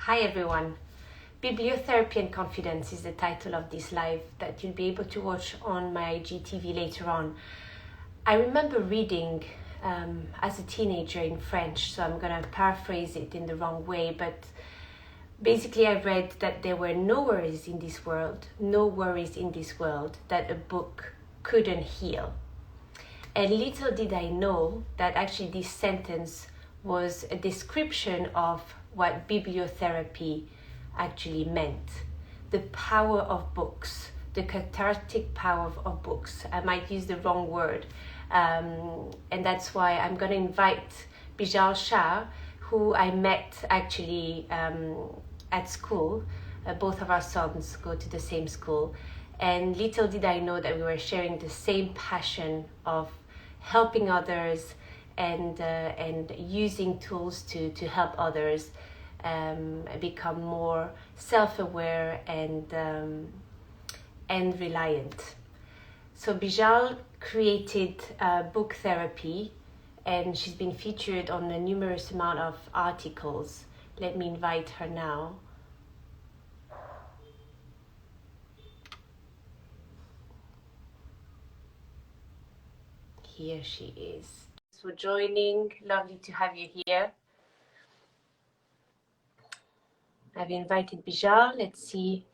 Hi everyone. Bibliotherapy and Confidence is the title of this live that you'll be able to watch on my IGTV later on. I remember reading as a teenager in French, so I'm going to paraphrase it in the wrong way, but basically I read that there were no worries in this world that a book couldn't heal. And little did I know that actually this sentence was a description of what bibliotherapy actually meant. The power of books, the cathartic power of books. I might use the wrong word. And that's why I'm going to invite Bijal Shah, who I met actually at school. Both of our sons go to the same school. And little did I know that we were sharing the same passion of helping others and using tools to help others become more self-aware and reliant. So Bijal created book therapy, and she's been featured on a numerous amount of articles. Let me invite her now. Here she is. Thanks for joining. Lovely to have you here. I've invited Bijal. Let's see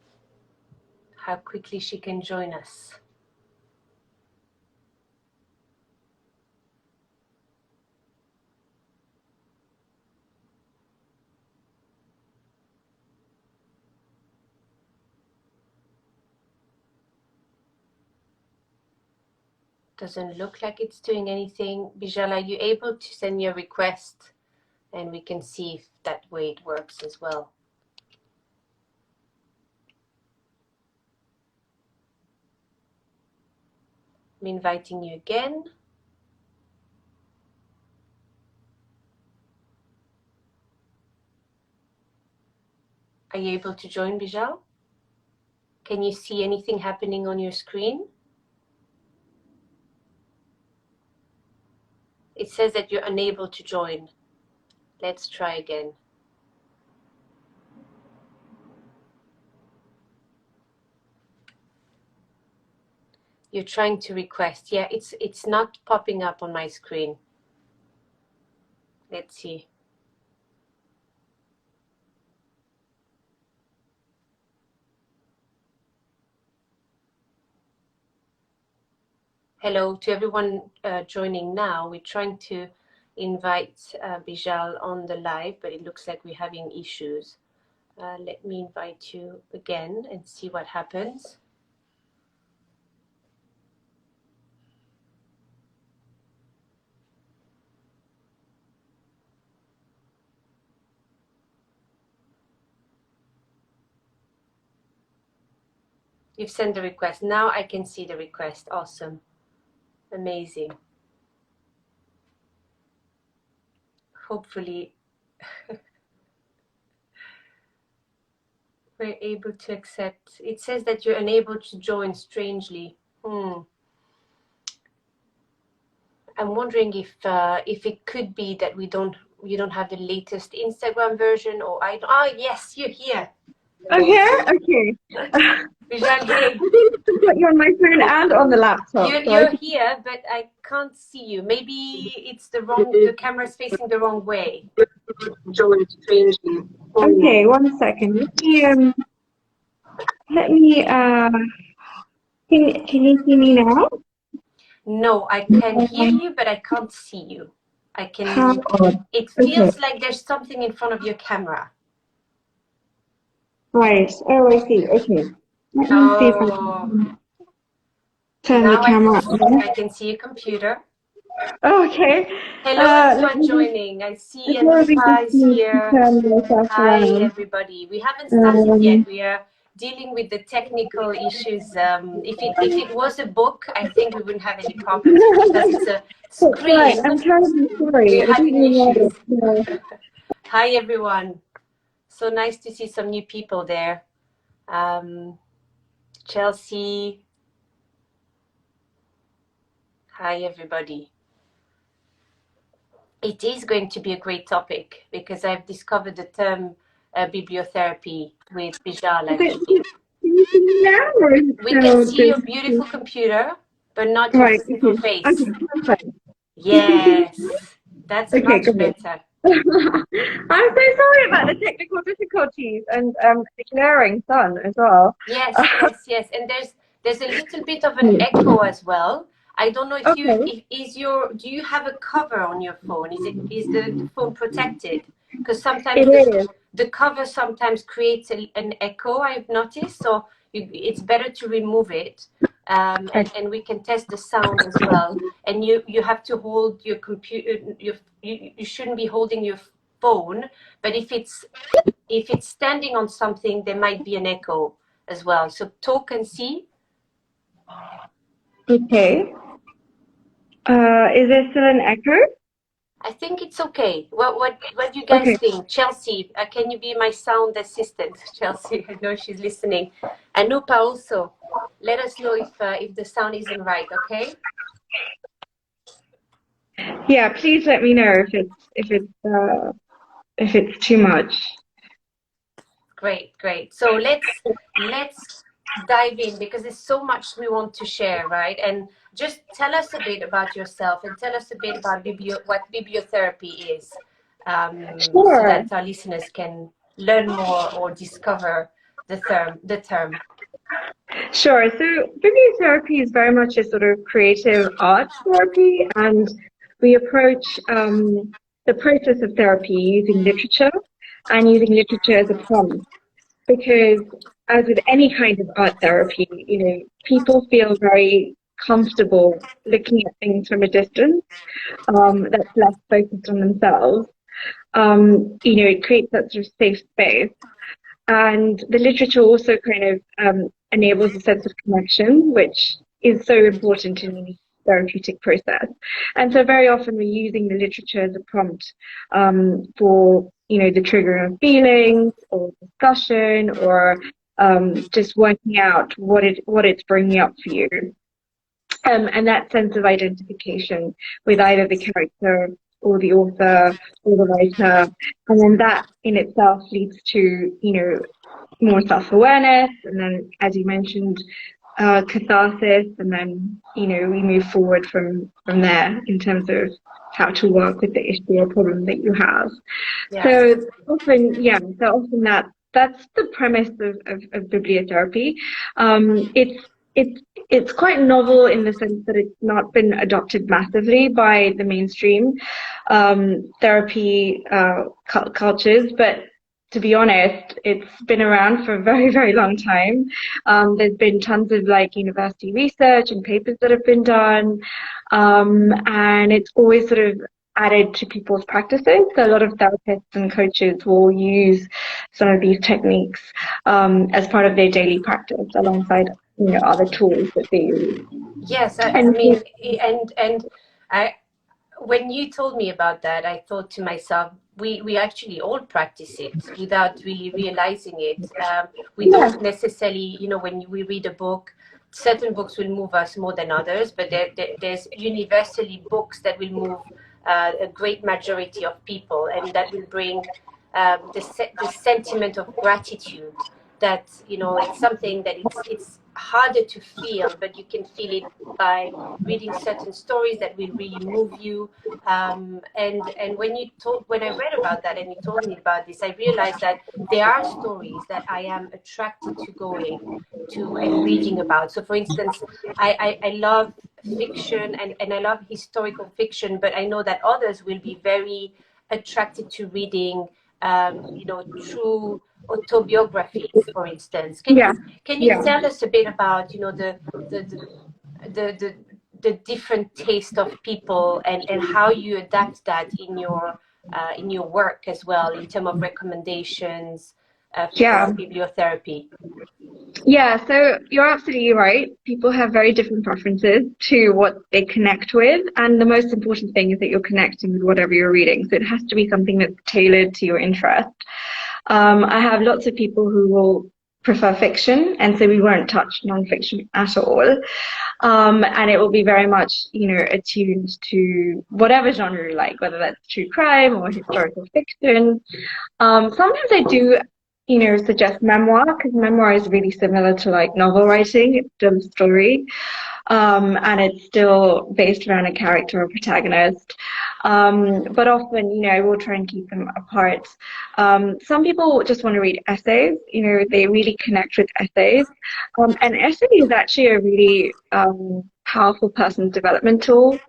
how quickly she can join us. Doesn't look like it's doing anything. Bijal, are you able to send me a request and we can see if that way it works as well? I'm inviting you again. Are you able to join, Bijal? Can you see anything happening on your screen? It says that you're unable to join. Let's try again. You're trying to request. Yeah, it's not popping up on my screen. Let's see. Hello to everyone joining now. We're trying to invite Bijal on the live, but it looks like we're having issues. Let me invite you again and see what happens. You've sent the request. Now I can see the request. Awesome. Amazing. Hopefully we're able to accept. It says that you're unable to join strangely. I'm wondering if it could be that you don't have the latest Instagram version, or yes, you're here. Oh, here? Okay. Bijal, hey. I think it's got you on my phone and on the laptop. You're here, but I can't see you. Maybe it's the camera's facing the wrong way. Okay, 1 second. Let me, can you see me now? No, I can hear you, but I can't see you. It feels like there's something in front of your camera. Right. Oh, I see. Okay. Let me see if I can turn the camera on. I can see your computer. Okay. Hello, everyone joining. I see Anissa is here. Hi, everybody. We haven't started yet. We are dealing with the technical issues. If it was a book, I think we wouldn't have any problems. Because it's a screen. Right. I'm terribly sorry. We're having issues. Hi, everyone. So nice to see some new people there. Chelsea. Hi, everybody. It is going to be a great topic because I've discovered the term bibliotherapy with Bijal, Is it, actually. can you see me now, or is it We can still see your just beautiful computer, but not your right? beautiful Okay, face. okay, perfect. You can see me? Yes, that's Okay, much great. better. I'm so sorry about the technical difficulties and the glaring sun as well. Yes, yes, yes. And there's a little bit of an echo as well. I don't know if you Okay, if is your do you have a cover on your phone? Is the phone protected? Because sometimes it is. the cover sometimes creates an echo, I've noticed. So it's better to remove it. And we can test the sound as well. And you have to hold your computer. You shouldn't be holding your phone, but if it's standing on something, there might be an echo as well. So talk and see. Okay. Is there still an echo? I think it's okay. What do you guys Okay. think? Chelsea, can you be my sound assistant? Chelsea, I know she's listening. Anupa also. Let us know if the sound isn't right, okay? Yeah, please let me know if it's too much. Great, great. So let's dive in because there's so much we want to share, right? And just tell us a bit about yourself and tell us a bit about what bibliotherapy is, so Sure. that our listeners can learn more or discover the term. Sure. So bibliotherapy is very much a sort of creative art therapy, and we approach the process of therapy using literature and using literature as a prompt. Because as with any kind of art therapy, people feel very comfortable looking at things from a distance, that's less focused on themselves. It creates that sort of safe space. And the literature also kind of enables a sense of connection, which is so important in any therapeutic process. And so very often we're using the literature as a prompt for, the triggering of feelings or discussion or just working out what it's bringing up for you. And that sense of identification with either the character or the author or the writer. And then that in itself leads to, more self-awareness. And then, as you mentioned, catharsis. And then, we move forward from there in terms of how to work with the issue or problem that you have. Yeah. So often that's the premise of bibliotherapy. It's quite novel in the sense that it's not been adopted massively by the mainstream therapy cultures, but to be honest, it's been around for a very, very long time. There's been tons of university research and papers that have been done, and it's always sort of added to people's practices. So a lot of therapists and coaches will use some of these techniques as part of their daily practice alongside other tools that they use. Yes, I And mean, and I when you told me about that, I thought to myself, we actually all practice it without really realizing it. We yeah, don't necessarily, when we read a book, certain books will move us more than others, but there's universally books that will move a great majority of people, and that will bring the sentiment of gratitude. That it's something that it's harder to feel, but you can feel it by reading certain stories that will really move you. And when I read about that and you told me about this, I realized that there are stories that I am attracted to going to and reading about. So, for instance, I love fiction and I love historical fiction, but I know that others will be very attracted to reading, true autobiographies, for instance. Can yeah, you can you yeah. tell us a bit about the the the, the different taste of people and how you adapt that in your work as well in terms of recommendations Yeah, for bibliotherapy? yeah, so you're absolutely right. People have very different preferences to what they connect with, and the most important thing is that you're connecting with whatever you're reading. So it has to be something that's tailored to your interest. I have lots of people who will prefer fiction, and so we won't touch nonfiction at all. And it will be very much, attuned to whatever genre you like, whether that's true crime or historical fiction. Sometimes I do suggest memoir, because memoir is really similar to like novel writing. It's still a story, and it's still based around a character or protagonist. But often, I will try and keep them apart. Some people just want to read essays. They really connect with essays. An essay is actually a really powerful person's development tool,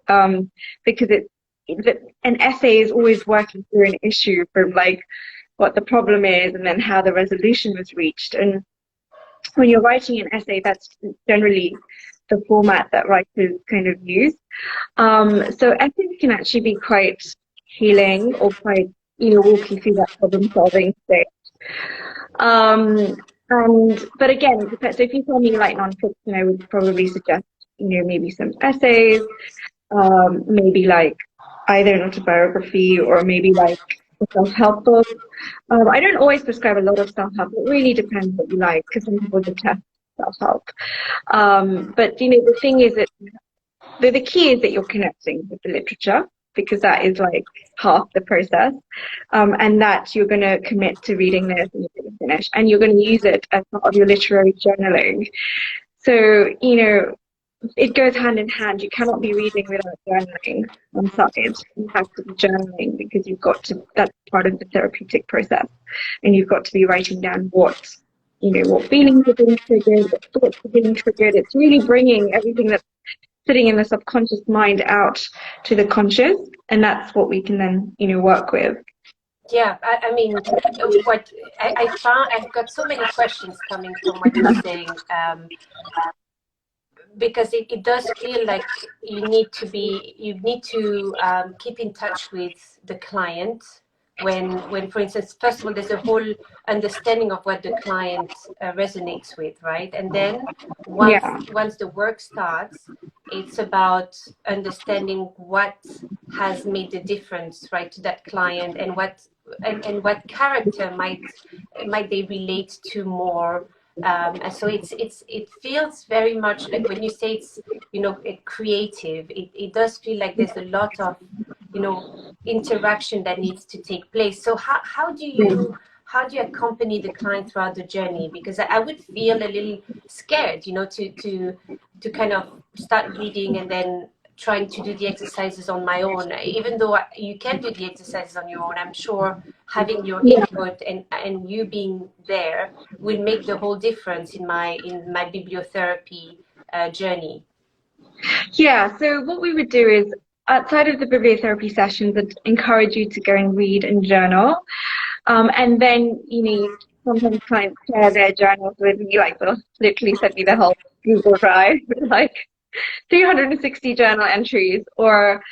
because an essay is always working through an issue from like what the problem is and then how the resolution was reached. And when you're writing an essay, that's generally the format that writers kind of use. So essays can actually be quite healing or quite, walk you through that problem solving stage. But again, it depends. So if you tell me like nonfiction, I would probably suggest, maybe some essays, maybe like either an autobiography or maybe like a self-help book. I don't always prescribe a lot of self-help. It really depends what you like, because some people detest self-help. But the thing is that the key is that you're connecting with the literature, because that is like half the process, and that you're going to commit to reading this and you're going to finish, and you're going to use it as part of your literary journaling. So, it goes hand in hand. You cannot be reading without journaling on side. You have to be journaling because that's part of the therapeutic process. And you've got to be writing down what feelings are being triggered, what thoughts are being triggered. It's really bringing everything that's sitting in the subconscious mind out to the conscious. And that's what we can then, work with. Yeah, I mean, what I found, I've got so many questions coming from what you're saying. Because it does feel like you need to keep in touch with the client when for instance, first of all, there's a whole understanding of what the client resonates with, right? And then once the work starts, it's about understanding what has made the difference, right, to that client, and what character might they relate to more. And so it feels very much like, when you say it's creative, it does feel like there's a lot of interaction that needs to take place. So how do you accompany the client throughout the journey? Because I would feel a little scared, to kind of start reading and then trying to do the exercises on my own. Even though you can do the exercises on your own, I'm sure having your input and you being there will make the whole difference in my bibliotherapy journey. Yeah, so what we would do is, outside of the bibliotherapy sessions, I'd encourage you to go and read and journal. And then, sometimes clients share their journals with me, like they'll literally send me the whole Google Drive with like 360 journal entries, or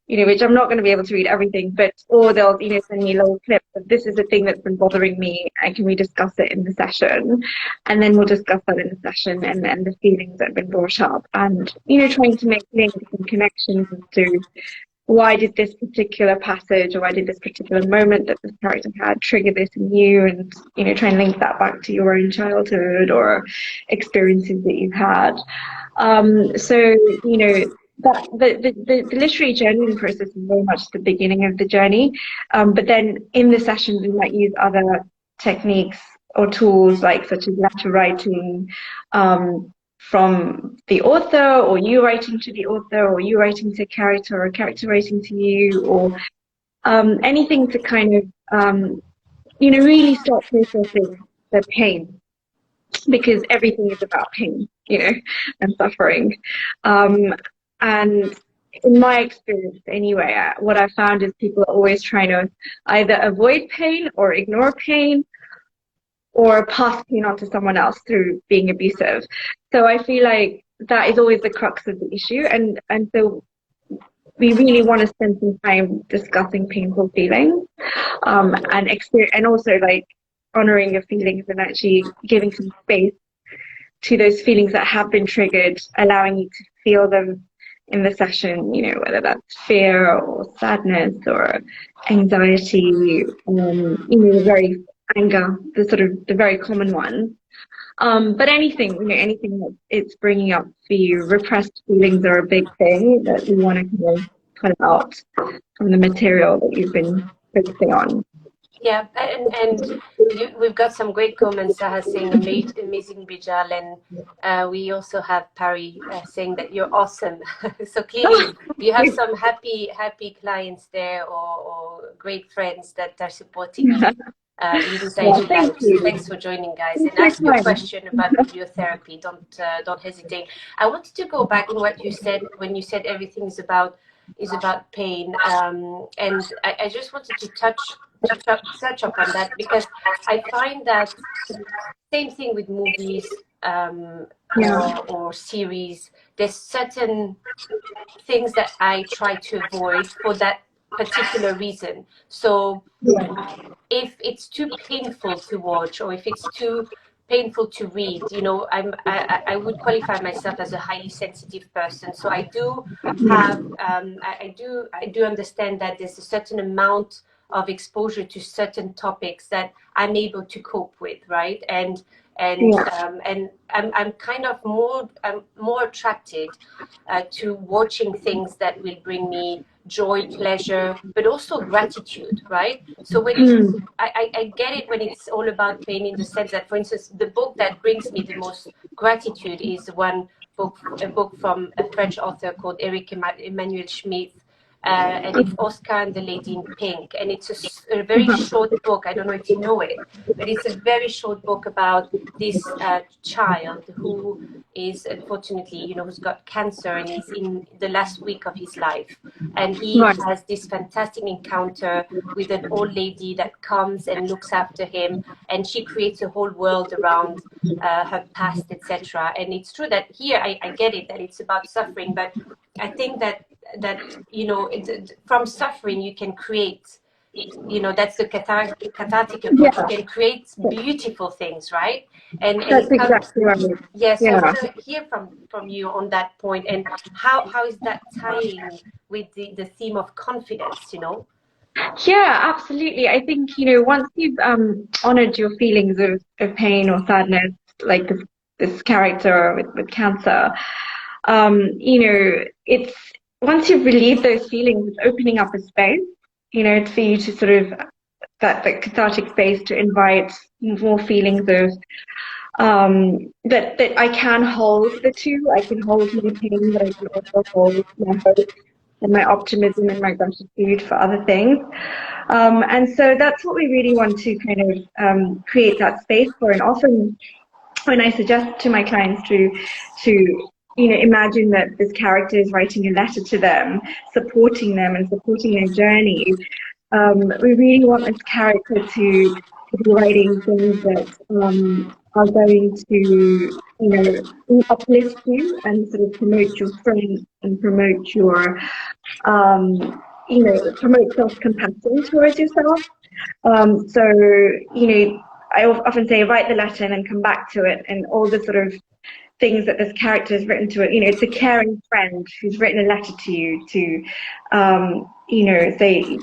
which I'm not going to be able to read everything, or they'll send me little clips of, this is the thing that's been bothering me, and can we discuss it in the session? And then we'll discuss that in the session, and the feelings that have been brought up, and trying to make links and connections to why did this particular passage, or why did this particular moment that this character had trigger this in you, and try and link that back to your own childhood or experiences that you've had. So that the literary journaling process is very much the beginning of the journey, but then in the sessions we might use other techniques or tools, like such as letter writing, from the author, or you writing to the author, or you writing to a character, or a character writing to you, or anything to kind of really start processing the pain, because everything is about pain, and suffering. And in my experience anyway, what I found is people are always trying to either avoid pain or ignore pain, or pass pain on to someone else through being abusive. So I feel like that is always the crux of the issue. And so we really want to spend some time discussing painful feelings, and also like honoring your feelings and actually giving some space to those feelings that have been triggered, allowing you to feel them in the session, whether that's fear or sadness or anxiety, the very anger, the very common one. But anything, anything that it's bringing up for you, repressed feelings are a big thing that we want to kind of cut out from the material that you've been focusing on. Yeah, and we've got some great comments. Shah saying amazing Bijal, and we also have Pari saying that you're awesome. So clearly you have some happy clients there, or great friends that are supporting you in this Well, daily thank life. So you. thanks for joining, guys. Thanks And for ask your your time. question about bibliotherapy. Don't hesitate. I wanted to go back in what you said when you said everything is about pain, and I just wanted to touch upon that, because I find that same thing with movies, Yeah. or series. There's certain things that I try to avoid for that particular reason. So Yeah. if it's too painful to watch, or if it's too painful to read, I would qualify myself as a highly sensitive person. So I do have I do understand that there's a certain amount of exposure to certain topics that I'm able to cope with, right? And I'm kind of more attracted to watching things that will bring me joy, pleasure, but also gratitude, right? So when Mm. I get it when it's all about pain, in the sense that, for instance, the book that brings me the most gratitude is a book from a French author called Eric Emmanuel Schmitt, and it's Oscar and the Lady in Pink, and it's a very short book. I don't know if you know it, but it's a very short book about this child who is, unfortunately, who's got cancer, and is in the last week of his life, and he Right. has this fantastic encounter with an old lady that comes and looks after him, and she creates a whole world around her past, etc. And it's true that here I get it, that it's about suffering, but I think that from suffering you can create, that's the cathartic approach. You Yeah. can create beautiful things, right? And That's it comes. exactly right. Yes, I Yeah. want to hear from you on that point, and how is that tying with the theme of confidence. Yeah, absolutely. I think, once you've honored your feelings of pain or sadness, like this character with cancer, it's once you've relieved those feelings, it's opening up a space, for you to sort of that cathartic space to invite more feelings of that I can hold the two. I can hold my pain, but I can also hold my hope and my optimism and my gratitude for other things. And so that's what we really want to kind of create that space for. And often when I suggest to my clients to imagine that this character is writing a letter to them, supporting them and supporting their journey, we really want this character to be writing things that are going to, uplift you and sort of promote your strength and promote promote self-compassion towards yourself. So, I often say write the letter and then come back to it, and all the sort of things that this character has written to it. It's a caring friend who's written a letter to you to, say,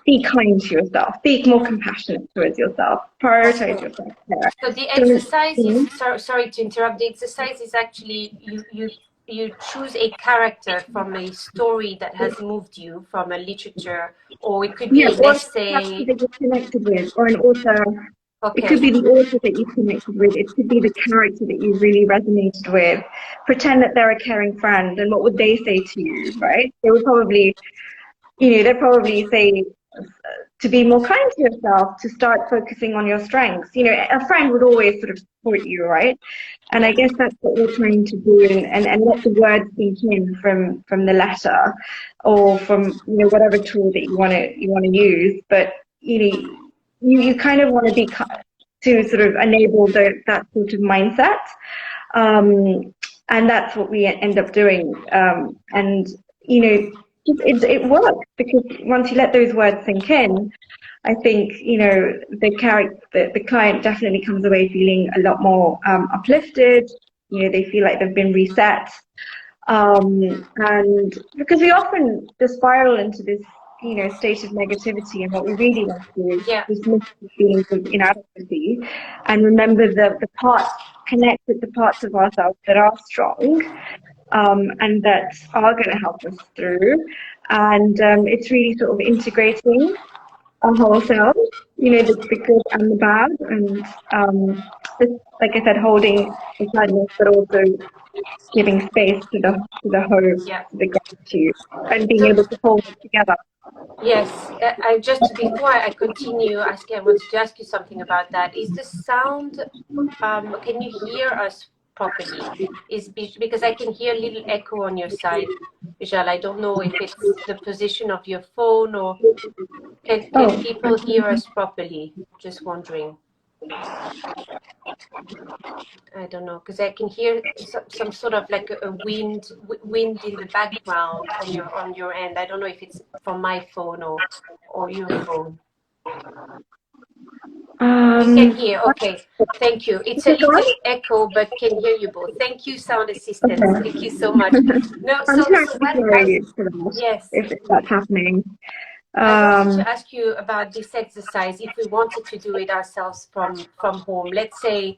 be kind to yourself, be more compassionate towards yourself, prioritize Okay. yourself care. So the So, exercise is, sorry to interrupt. The exercise is actually you choose a character from a story that has moved you, from a literature, or it could yeah, be an or a character essay. that you're connected with, or an author. It Okay. could be the author that you connected with. It could be the character that you really resonated with. Pretend that they're a caring friend, and what would they say to you, right? They would probably, they'd probably say to be more kind to yourself, to start focusing on your strengths. A friend would always sort of support you, right? And I Yes. guess that's what we're trying to do, and let the words sink in from the letter, or from whatever tool that you want to use. But you kind of want to be to sort of enable that sort of mindset, and that's what we end up doing. And it works, because once you let those words sink in, I think the client definitely comes away feeling a lot more uplifted. They feel like they've been reset, and because we often just spiral into this state of negativity, and what we really want to do is Yeah. dismiss the feelings of inadequacy and remember the parts, connect with the parts of ourselves that are strong, and that are going to help us through. And it's really sort of integrating wholesale, the good and the bad, and just, like I said, holding the sadness, but also giving space to the hope, Yeah. to the gratitude, and being So able to hold it together. yes, I just before I continue asking, I wanted to ask you something about that. Is the sound? Can you hear us properly? Because I can hear a little echo on your side, Bijal. I don't know if it's the position of your phone or can Oh, people hear us properly? Just wondering. I don't know because I can hear some sort of like a wind in the background on your end. I don't know if it's from my phone or your phone. You can hear. Okay. Thank you. It's a is it little on? echo, but can hear you both. Thank you, sound assistants. Okay. Thank you so much. No, I'm so terribly what I sorry for that, yes. if that's happening. I wanted Um, to ask you about this exercise if we wanted to do it ourselves from home. Let's say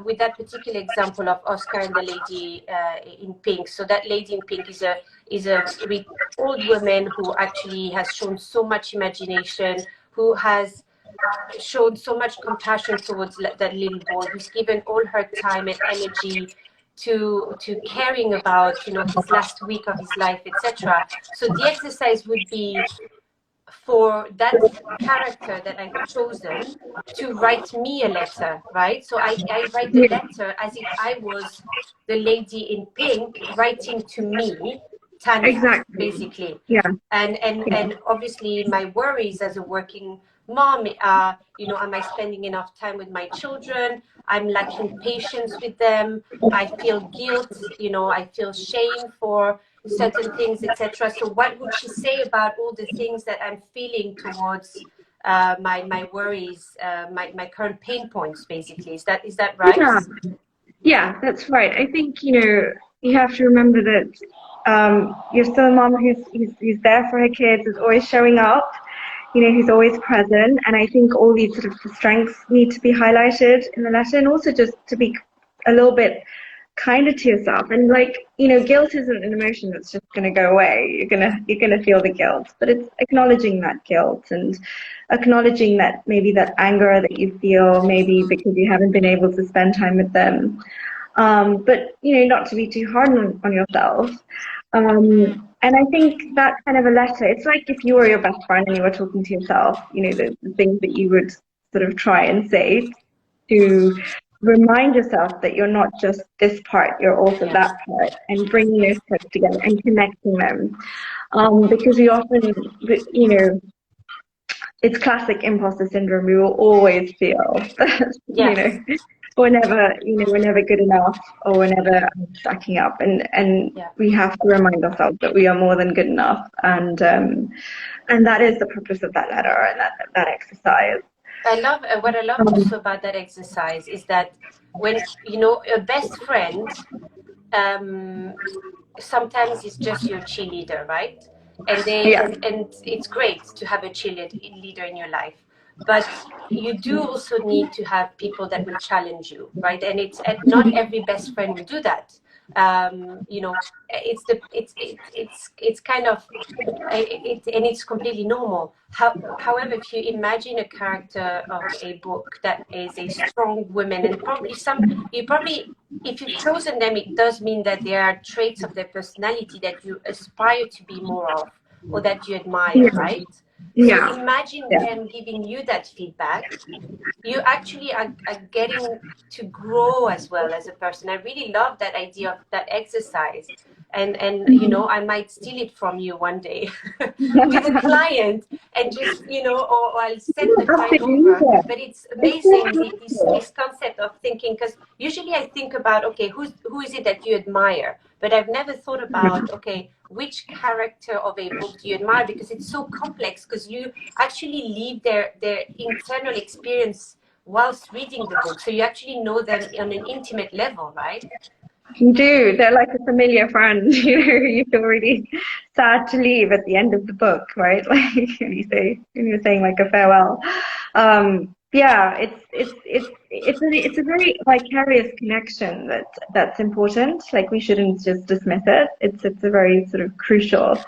with that particular example of Oscar and the lady in pink. So that lady in pink is a old woman who actually has shown so much imagination, who has shown so much compassion towards that little boy, who's given all her time and energy to caring about his last week of his life, etc. So the exercise would be for that character that I've chosen to write me a letter, right? So I write the yeah, letter as if I was the lady in pink writing to me, Tanya, exactly. basically. Yeah, yeah, And obviously my worries as a working mom are, am I spending enough time with my children? I'm lacking patience with them. I feel guilt, I feel shame for certain things, etc. So what would she say about all the things that I'm feeling towards my worries, my current pain points, basically? Is that right? yeah. Yeah, that's right. I think, you have to remember that you're still a mom who's there for her kids, is always showing up, who's always present. And I think all these sort of strengths need to be highlighted in the letter, and also just to be a little bit kinder to yourself. And like, guilt isn't an emotion that's just going to go away. You're gonna feel the guilt, but it's acknowledging that guilt and acknowledging that maybe that anger that you feel, maybe because you haven't been able to spend time with them. But not to be too hard on yourself. And I think that kind of a letter, it's like if you were your best friend and you were talking to yourself, the things that you would sort of try and say to remind yourself that you're not just this part, you're also Yeah. that part, and bringing those parts together and connecting them. Because we often, it's classic imposter syndrome. We will always feel that, Yes. we're never good enough, or we're never stacking up, and Yeah. we have to remind ourselves that we are more than good enough, and that is the purpose of that letter and that exercise. I love what I love Um, also about that exercise is that when a best friend um, sometimes is just your cheerleader, right? And they yeah, and it's great to have a cheerleader in your life, but you do also need to have people that will challenge you, right? And not every best friend will do that. It's kind of and it's completely normal. However, if you imagine a character of a book that is a strong woman, and probably if you've chosen them, it does mean that there are traits of their personality that you aspire to be more of or that you admire, yeah, right? So yeah, imagine yeah, them giving you that feedback. You actually are getting to grow as well as a person. I really love that idea of that exercise. And I might steal it from you one day with a client and just or I'll send the client absolutely. over. Yeah. But it's It's amazing this just this concept of thinking, because usually I think about, okay, who is it that you admire, but I've never thought about, okay, which character of a book do you admire, because it's so complex, because you actually live their internal experience whilst reading the book, so you actually know them on an intimate level, right? You do. They're like a familiar friend, you feel really sad to leave at the end of the book, right? Like when you're saying like a farewell. Yeah, it's a very vicarious connection that's important. Like we shouldn't just dismiss it. It's a very sort of crucial.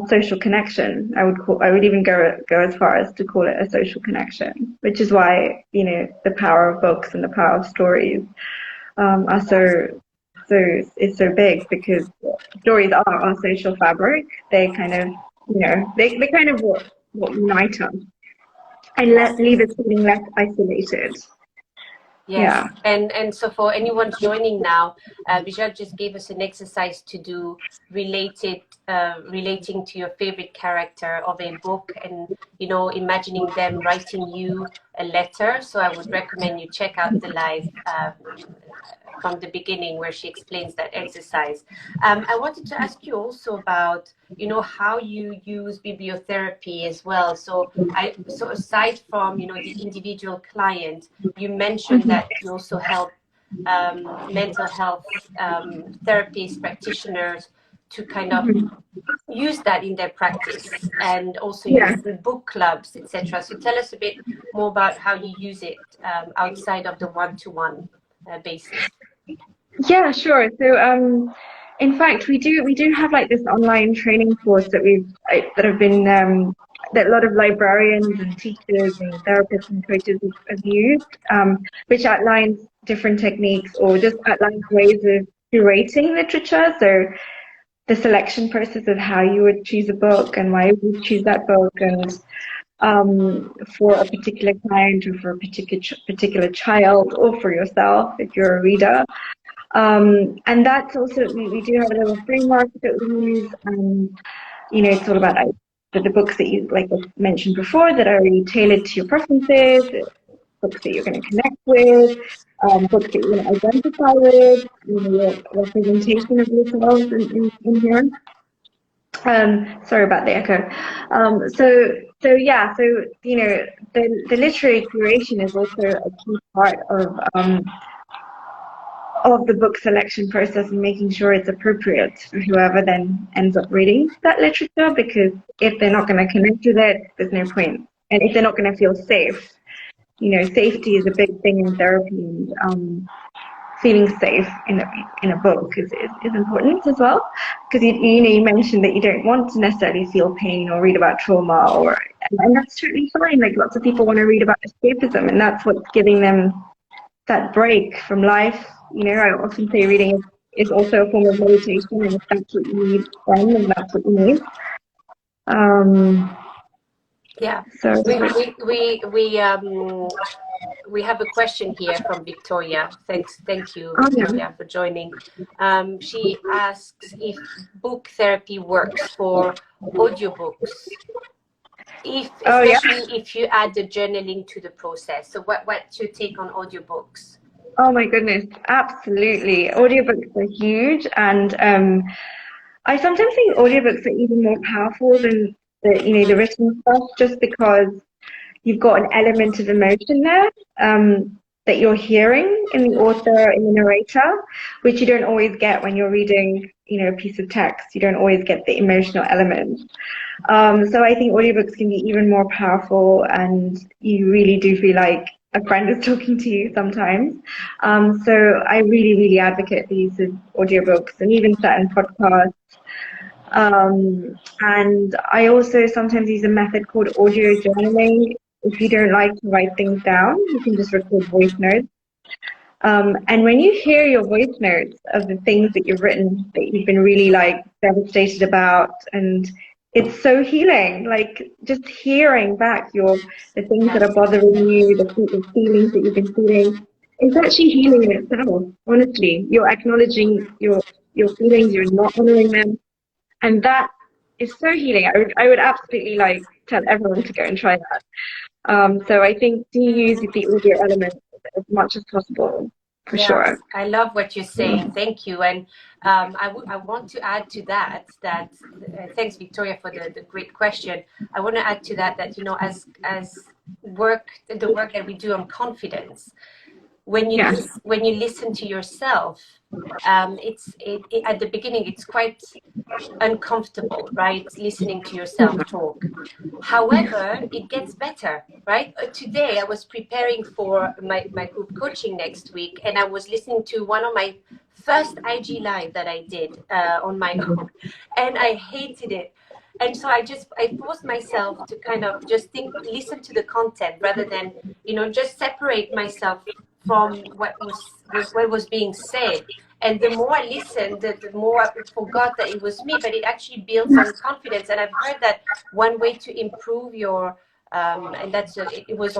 social connection. I would even go as far as to call it a social connection, which is why, the power of books and the power of stories are is so big, because stories are our social fabric. They kind of, they kind of what unite us and leave us feeling less isolated. Yes, Yeah. and so for anyone joining now, Bijal just gave us an exercise to do relating to your favorite character of a book, and imagining them writing you a letter. So I would recommend you check out the live from the beginning where she explains that exercise. I wanted to ask you also about how you use bibliotherapy as well. So aside from the individual client, you mentioned that you also help mental health therapists, practitioners to kind of use that in their practice, and also Yeah. use the book clubs, etc. So tell us a bit more about how you use it outside of the one-to-one basis. Yeah, sure. So, in fact, we do have like this online training course that have been that a lot of librarians and teachers and therapists and coaches have used, which outlines different techniques, or just outlines ways of curating literature. So the selection process of how you would choose a book and why you would choose that book, and for a particular client, or for a particular child, or for yourself if you're a reader. And that's also, we do have a little framework that we use. It's all about the books that you, like I mentioned before, that are really tailored to your preferences, books that you're going to connect with, books that you're going to identify with, your representation of yourself in here. Sorry about the echo. The literary curation is also a key part of the book selection process, and making sure it's appropriate for whoever then ends up reading that literature, because if they're not going to connect with it, there's no point. And if they're not going to feel safe, safety is a big thing in therapy, and feeling safe in a book is important as well, because you mentioned that you don't want to necessarily feel pain or read about trauma, and that's totally fine. Like, lots of people want to read about escapism, and that's what's giving them that break from life. I often say reading is also a form of meditation, and if that's what you need, then that's what you need. Yeah. So We have a question here from Victoria. Thank you, yeah. Victoria, for joining. She asks if book therapy works for audiobooks, Oh yeah. especially if you add the journaling to the process. So what's your take on audiobooks? Oh my goodness, absolutely. Audiobooks are huge, and I sometimes think audiobooks are even more powerful than the written stuff, just because you've got an element of emotion there, that you're hearing in the author, in the narrator, which you don't always get when you're reading, a piece of text. You don't always get the emotional element. So I think audiobooks can be even more powerful, and you really do feel like a friend is talking to you sometimes. So I really, really advocate the use of audiobooks, and even certain podcasts. And I also sometimes use a method called audio journaling. If you don't like to write things down, you can just record voice notes. And when you hear your voice notes of the things that you've written, that you've been really devastated about, and it's so healing. Like, just hearing back the things that are bothering you, the feelings that you've been feeling, it's actually healing in itself. Honestly, you're acknowledging your feelings. You're not honoring them, and that is so healing. I would absolutely tell everyone to go and try that. So I think do use the audio element as much as possible, for sure. I love what you're saying. Thank you. And I want to add to that, thanks, Victoria, for the great question. I want to add to that, as the work that we do on confidence, when you listen to yourself, at the beginning it's quite uncomfortable, right? Listening to yourself talk. However, it gets better, right? Today I was preparing for my group coaching next week, and I was listening to one of my first IG live that I did on my own, and I hated it. And so I forced myself to kind of just listen to the content rather than, just separate myself from what was being said. And the more I listened, the more I forgot that it was me, but it actually builds on confidence. And I've heard that one way to improve your and it was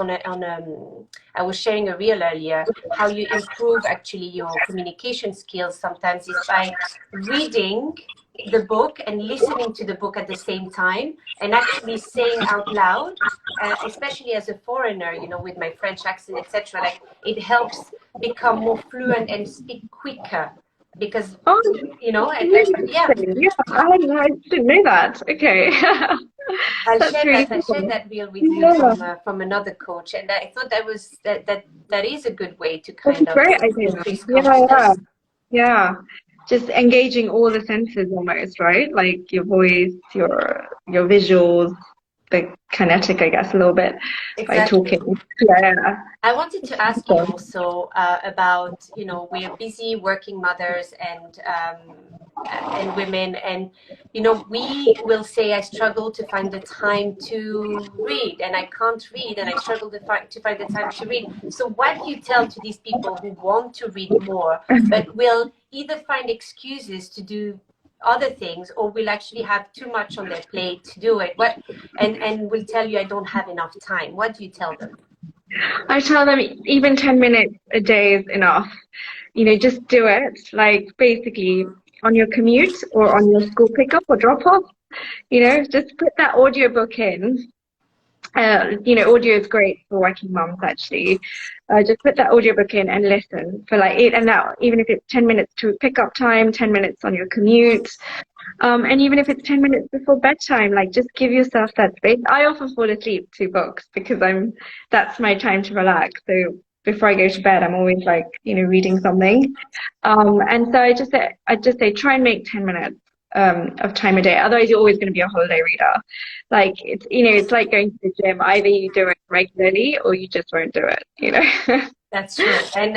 I was sharing a reel earlier, how you improve actually your communication skills sometimes is by reading the book and listening to the book at the same time and actually saying out loud, especially as a foreigner, with my French accent, etc. Like it helps become more fluent and speak quicker because, Oh, really yeah. interesting. Yeah, I didn't know that. Okay. That's really I shared cool. that reel with you Yeah, from another coach, and I thought that is a good way to that's kind a of great idea. increase Yeah, yeah, confidence. yeah. Just engaging all the senses almost, right? Like your voice, your visuals, the kinetic, I guess, a little bit by Exactly. talking. Yeah, I wanted to ask you yeah. also about, we're busy working mothers and women, and we will say, I struggle to find the time to read, and I can't read, and I struggle to find the time to read. So, what do you tell to these people who want to read more, but will either find excuses to do other things, or will actually have too much on their plate to do it? And will tell you, I don't have enough time. What do you tell them? I tell them even 10 minutes a day is enough. Just do it. Like basically on your commute or on your school pickup or drop off, just put that audiobook in. Audio is great for working moms actually. Just put that audiobook in and listen for like 8 and now, even if it's 10 minutes to pick up time, 10 minutes on your commute. And even if it's 10 minutes before bedtime, like just give yourself that space. I often fall asleep to books because that's my time to relax. So before I go to bed, I'm always like, reading something. And so I just say, try and make 10 minutes of time a day. Otherwise, you're always going to be a holiday reader. Like it's like going to the gym. Either you do it regularly or you just won't do it. That's true. And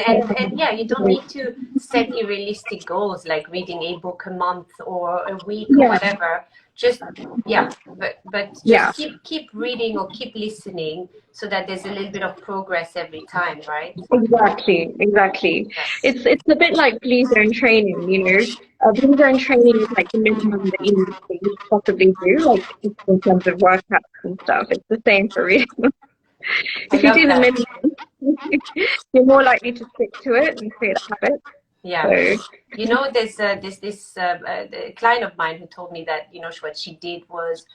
yeah, you don't need to set unrealistic goals like reading a book a month or a week or Yeah, whatever. Just yeah, but yeah. just keep reading or keep listening so that there's a little bit of progress every time, right? Exactly, exactly. Yes. It's a bit like blue zone training. Blue zone training is like the minimum that you need to possibly do, like just in terms of workouts and stuff. It's the same for reading. I If you love do the that. minimum, you're more likely to stick to it and create a habit. Yeah. So, There's this client of mine who told me that what she did was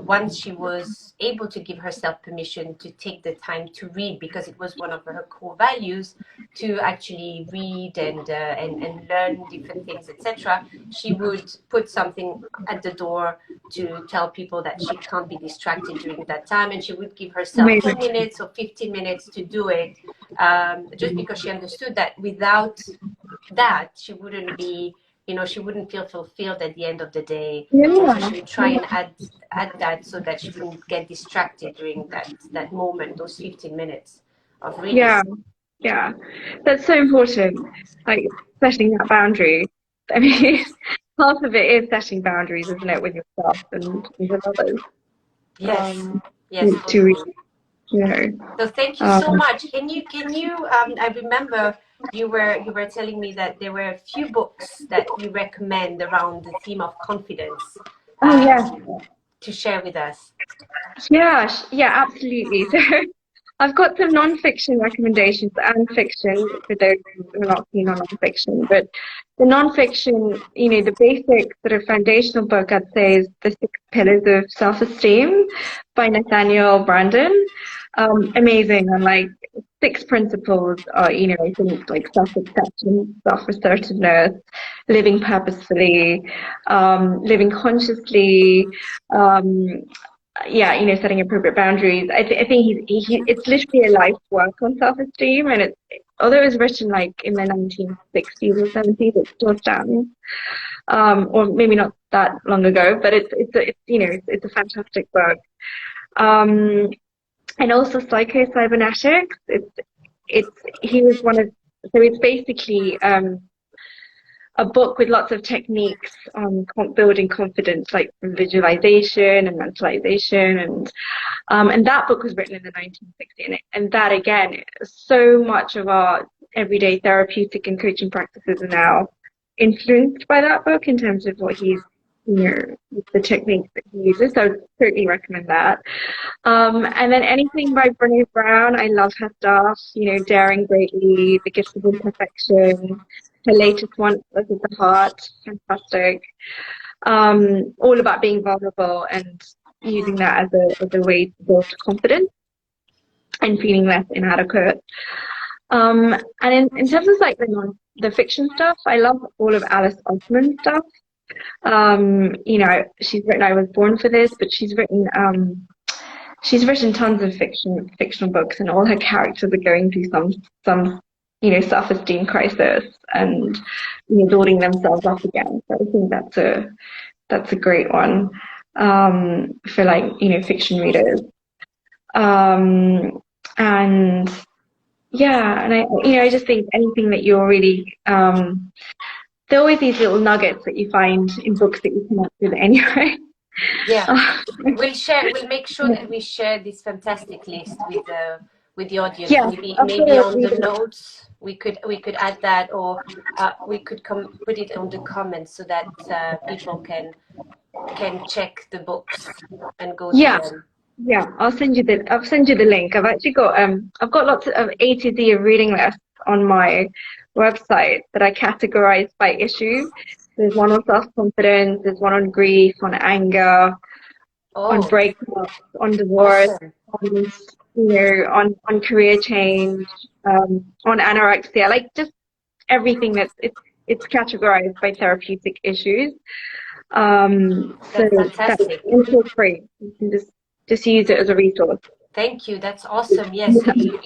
once she was able to give herself permission to take the time to read because it was one of her core values to actually read and learn different things, etc. She would put something at the door to tell people that she can't be distracted during that time, and she would give herself 10 amazing. minutes or 15 minutes to do it, just because she understood that without that she wouldn't feel fulfilled at the end of the day, and so Yeah, she would try and add that so that she wouldn't get distracted during that moment, those 15 minutes of reading. yeah, yeah. That's so important. Like setting that boundary. I mean, half of it is setting boundaries, isn't it, with yourself and with others. Yes, um, yes, to read, totally. you know. So thank you so Um, much. Can you I remember you were telling me that there were a few books that you recommend around the theme of confidence, oh yeah, to share with us. yeah, yeah, absolutely. So I've got some non-fiction recommendations and fiction for those who are not keen on non-fiction. But the non-fiction, the basic sort of foundational book I'd say is The Six Pillars of Self-Esteem by Nathaniel Branden. Amazing, and like six principles are, I think like self-acceptance, self-assertiveness, living purposefully, living consciously, um, yeah, setting appropriate boundaries. I think it's literally a life's work on self-esteem, and although it was written like in the 1960s or 70s, it still stands. Or maybe not that long ago, but it's a fantastic book. Um, and also Psycho-Cybernetics. It's he was one of so it's basically a book with lots of techniques on building confidence, like visualization and mentalization, and that book was written in the 1960s, and that again, so much of our everyday therapeutic and coaching practices are now influenced by that book in terms of what he's, the techniques that he uses. So I would certainly recommend that. And then anything by Brené Brown, I love her stuff, Daring Greatly, The Gifts of Imperfection, her latest one, Earth of the Heart, fantastic. All about being vulnerable and using that as a way to build confidence and feeling less inadequate. And in terms of like the fiction stuff, I love all of Alice Osman's stuff. She's written I Was Born for This, but she's written tons of fictional books, and all her characters are going through some self-esteem crisis and building themselves up again. So I think that's a great one for like fiction readers. And yeah, and I just think anything that you're really there are always these little nuggets that you find in books that you connect with anyway. Yeah, we'll make sure that we share this fantastic list with the audience. Yeah, maybe on the notes we could add that, or we could put it on the comments so that people can check the books and go to them. Yeah, I'll send you the link. I've actually got lots of A to Z of reading lists on my website that I categorize by issue. There's one on self-confidence, there's one on grief, on anger, on breakups, on divorce, awesome. on career change, on anorexia, like just everything it's categorized by therapeutic issues. That's fantastic. That's also free. You can just use it as a resource. Thank you. That's awesome. Yes,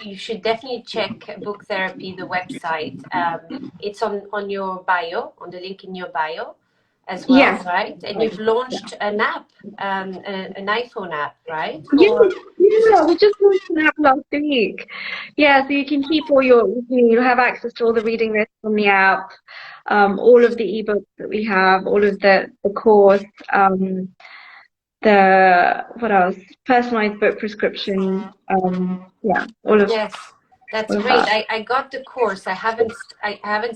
you should definitely check Bibliotherapy, the website. It's on your bio, on the link in your bio as well, right? And you've launched an app, an iPhone app, right? Yeah, we just launched an app last week. Yeah, so you can keep you'll have access to all the reading lists on the app, all of the ebooks that we have, all of the course, what else? Personalized book prescription. All of. Yes, that's great. I got the course. I haven't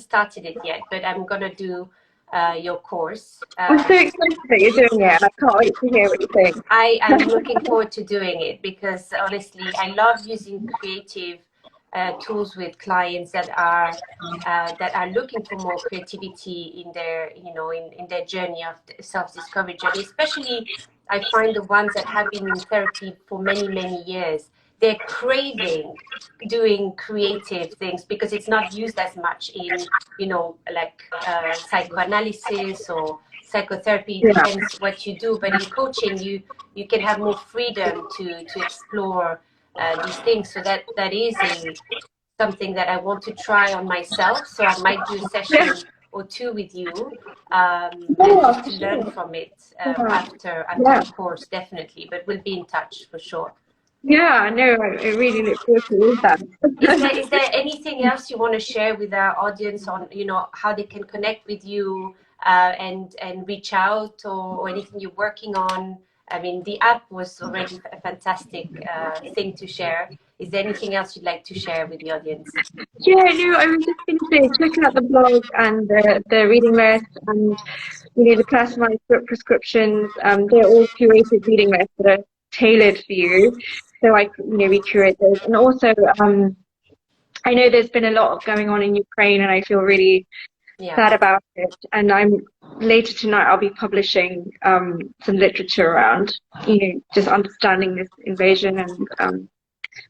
started it yet, but I'm gonna do your course. I'm so excited that you're doing it. I can't wait to hear what you think. I'm looking forward to doing it because honestly, I love using creative tools with clients that are looking for more creativity in their in their journey of self-discovery journey. Especially, I find the ones that have been in therapy for many years, they're craving doing creative things because it's not used as much in psychoanalysis or psychotherapy. It depends what you do, but in coaching you can have more freedom to explore these things. So that is something that I want to try on myself. So I might do a session or two with you and just to learn from it after the course, definitely. But we'll be in touch for sure. Yeah, no, I really look forward to all that. Is there anything else you want to share with our audience on how they can connect with you and reach out, or anything you're working on? I mean, the app was already a fantastic thing to share. Is there anything else you'd like to share with the audience? Yeah, no, I was just going to say, check out the blog and the reading list and, the personalized book prescriptions. They're all curated reading lists that are tailored for you. So we curate those. And also, I know there's been a lot going on in Ukraine, and I feel really sad about it. And later tonight I'll be publishing some literature around, just understanding this invasion and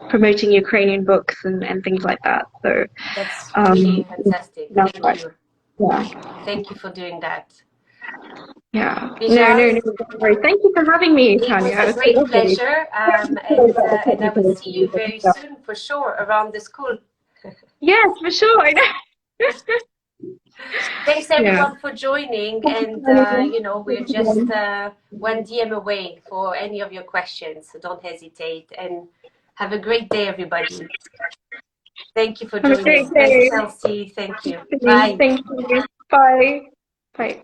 promoting Ukrainian books and things like that. So that's really fantastic. Thank you. Yeah. Thank you for doing that. Yeah. Bijal, No. Thank you for having me, Tanya. It was a great pleasure. And I will see you very soon for sure around the school. Yes, for sure. I know. Thanks everyone for joining, and we're just one DM away for any of your questions, so don't hesitate, and have a great day, everybody. Thank you for joining. Thanks, Chelsea. Thank you. Bye. Thank you. Bye. Bye.